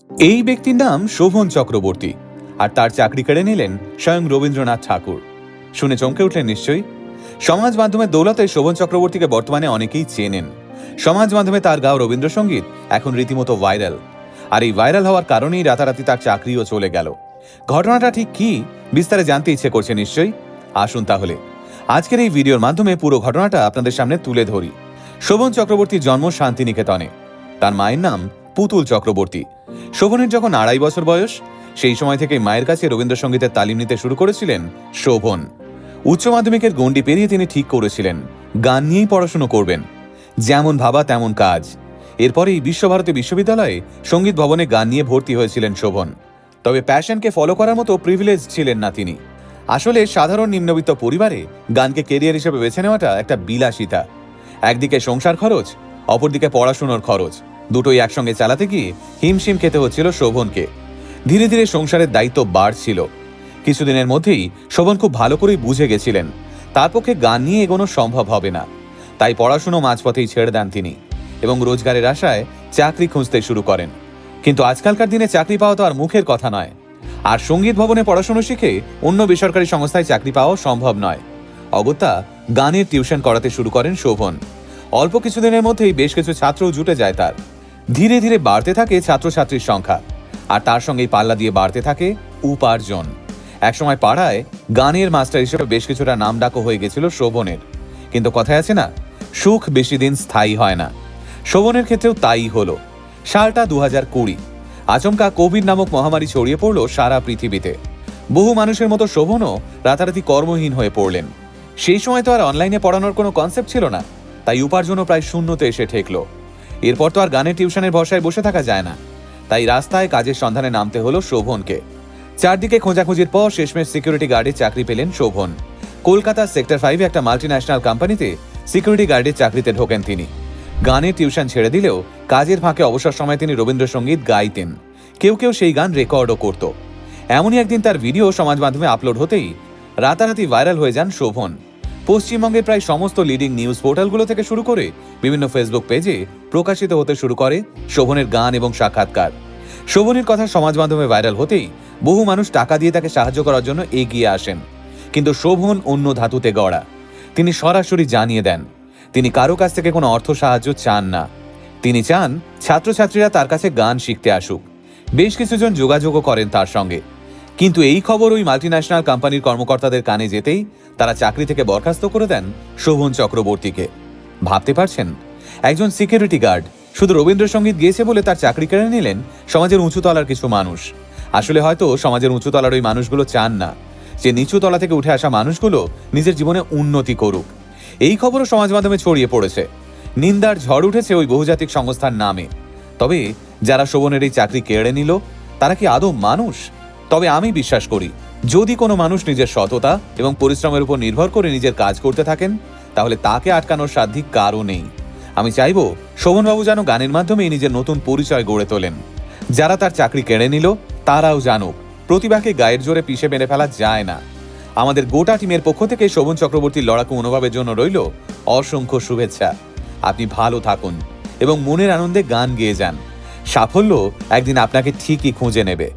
এই ব্যক্তির নাম শোভন চক্রবর্তী, আর তার চাকরি কেড়ে নিলেন স্বয়ং রবীন্দ্রনাথ ঠাকুর। শুনে চমকে উঠলেন নিশ্চয়ই। সমাজ মাধ্যমের দৌলতে শোভন চক্রবর্তীকে বর্তমানে অনেকেই চেনেন। সমাজ মাধ্যমে তার গাওয়া রবীন্দ্রসঙ্গীত এখন রীতিমতো ভাইরাল, আর এই ভাইরাল হওয়ার কারণেই রাতারাতি তার চাকরিও চলে গেল। ঘটনাটা ঠিক কি, বিস্তারে জানতে ইচ্ছে করছে নিশ্চয়ই। আসুন তাহলে আজকের এই ভিডিওর মাধ্যমে পুরো ঘটনাটা আপনাদের সামনে তুলে ধরি। শোভন চক্রবর্তীর জন্ম শান্তিনিকেতনে। তার মায়ের নাম পুতুল চক্রবর্তী। শোভনের যখন 2.5 বছর বয়স, সেই সময় থেকে মায়ের কাছে রবীন্দ্রসঙ্গীতের তালিম নিতে শুরু করেছিলেন শোভন। উচ্চ মাধ্যমিকের গণ্ডি পেরিয়ে তিনি ঠিক করেছিলেন গান নিয়েই পড়াশুনো করবেন। যেমন ভাবা তেমন কাজ। এরপরেই বিশ্বভারতী বিশ্ববিদ্যালয়ে সঙ্গীত ভবনে গান নিয়ে ভর্তি হয়েছিলেন শোভন। তবে প্যাশনকে ফলো করার মতো প্রিভিলেজ ছিলেন না তিনি। আসলে সাধারণ নিম্নবিত্ত পরিবারে গানকে কেরিয়ার হিসেবে বেছে নেওয়াটা একটা বিলাসিতা। একদিকে সংসার খরচ, অপরদিকে পড়াশুনোর খরচ, দুটোই একসঙ্গে চালাতে গিয়ে হিমশিম খেতে হচ্ছিল শোভনকে। ধীরে ধীরে সংসারের দায়িত্ব বাড়ছিল। কিছুদিনের মধ্যেই শোভন খুব ভালো করেই বুঝে গেছিলেন তার পক্ষে গান নিয়ে এগোনো সম্ভব হবে না। তাই পড়াশুনো মাঝপথেই ছেড়ে দেন তিনি এবং রোজগারের আশায় চাকরি খুঁজতে শুরু করেন। কিন্তু আজকালকার দিনে চাকরি পাওয়া তো আর মুখের কথা নয়, আর সঙ্গীত ভবনে পড়াশুনো শিখে অন্য বেসরকারি সংস্থায় চাকরি পাওয়াও সম্ভব নয়। অগত্যা গানের টিউশন করাতে শুরু করেন শোভন। অল্প কিছুদিনের মধ্যেই বেশ কিছু ছাত্রও জুটে যায় তার। ধীরে ধীরে বাড়তে থাকে ছাত্রছাত্রীর সংখ্যা, আর তার সঙ্গেই পাল্লা দিয়ে বাড়তে থাকে উপার্জন। একসময় পাড়ায় গানের মাস্টার হিসেবে বেশ কিছুটা নামডাকও হয়ে গেছিল শোভনের। কিন্তু কথায় আছে না, সুখ বেশি দিন স্থায়ী হয় না। শোভনের ক্ষেত্রেও তাই হলো। সালটা 2020। আচমকা কোভিড নামক মহামারী ছড়িয়ে পড়ল সারা পৃথিবীতে। বহু মানুষের মতো শোভনও রাতারাতি কর্মহীন হয়ে পড়লেন। সেই সময় তো আর অনলাইনে পড়ানোর কোনো কনসেপ্ট ছিল না, তাই উপার্জনও প্রায় শূন্যতে এসে ঠেকল। এরপর তো আর গানের টিউশনের ভরসায় বসে থাকা যায় না, তাই রাস্তায় কাজের সন্ধানে নামতে হলো শোভনকে। চারদিকে খোঁজাখুঁজির পর শেষমেশ সিকিউরিটি গার্ডের চাকরি পেলেন শোভন। কলকাতার সেক্টর 5 একটা মাল্টিন্যাশনাল কোম্পানিতে সিকিউরিটি গার্ডের চাকরিতে ঢোকেন তিনি। গানের টিউশন ছেড়ে দিলেও কাজের ফাঁকে অবসর সময় তিনি রবীন্দ্রসঙ্গীত গাইতেন। কেউ কেউ সেই গান রেকর্ডও করত। এমনই একদিন তার ভিডিও সমাজ মাধ্যমে আপলোড হতেই রাতারাতি ভাইরাল হয়ে যান শোভন। পশ্চিমবঙ্গের প্রায় সমস্ত লিডিং নিউজ পোর্টালগুলো থেকে শুরু করে বিভিন্ন ফেসবুক পেজে প্রকাশিত হতে শুরু করে শোভনের গান এবং সাক্ষাৎকার। শোভনের কথা সমাজ মাধ্যমে ভাইরাল হতেই বহু মানুষ টাকা দিয়ে তাকে সাহায্য করার জন্য এগিয়ে আসেন। কিন্তু শোভন অন্য ধাতুতে গড়া। তিনি সরাসরি জানিয়ে দেন তিনি কারো কাছ থেকে কোনো অর্থ সাহায্য চান না। তিনি চান ছাত্রছাত্রীরা তার কাছে গান শিখতে আসুক। বেশ কিছুজন যোগাযোগও করেন তার সঙ্গে। কিন্তু এই খবর ওই মাল্টিন্যাশনাল কোম্পানির কর্মকর্তাদের কানে যেতেই তারা চাকরি থেকে বরখাস্ত করে দেন শোভন চক্রবর্তীকে। ভাবতে পারছেন, একজন সিকিউরিটি গার্ড শুধু রবীন্দ্রসঙ্গীত গেয়েছে বলে তার চাকরি কেড়ে নিলেন সমাজের উঁচু তলার কিছু মানুষ। আসলে হয়তো সমাজের উঁচু তলার ওই মানুষগুলো চান না যে নিচু তলা থেকে উঠে আসা মানুষগুলো নিজের জীবনে উন্নতি করুক। এই খবরও সমাজ মাধ্যমে ছড়িয়ে পড়েছে। নিন্দার ঝড় উঠেছে ওই বহুজাতিক সংস্থার নামে। তবে যারা শোভনের এই চাকরি কেড়ে নিল তারা কি আদৌ মানুষ? তবে আমি বিশ্বাস করি, যদি কোনো মানুষ নিজের সততা এবং পরিশ্রমের উপর নির্ভর করে নিজের কাজ করতে থাকেন, তাহলে তাকে আটকানোর সাধ্য কারও নেই। আমি চাইব শোভনবাবু যেন গানের মাধ্যমেই নিজের নতুন পরিচয় গড়ে তোলেন। যারা তার চাকরি কেড়ে নিল তারাও জানুক প্রতিভাকে গায়ের জোরে পিষে মেরে ফেলা যায় না। আমাদের গোটা টিমের পক্ষ থেকে শোভন চক্রবর্তীর লড়াকু মনোভাবের জন্য রইল অসংখ্য শুভেচ্ছা। আপনি ভালো থাকুন এবং মনের আনন্দে গান গেয়ে যান। সাফল্য একদিন আপনাকে ঠিকই খুঁজে নেবে।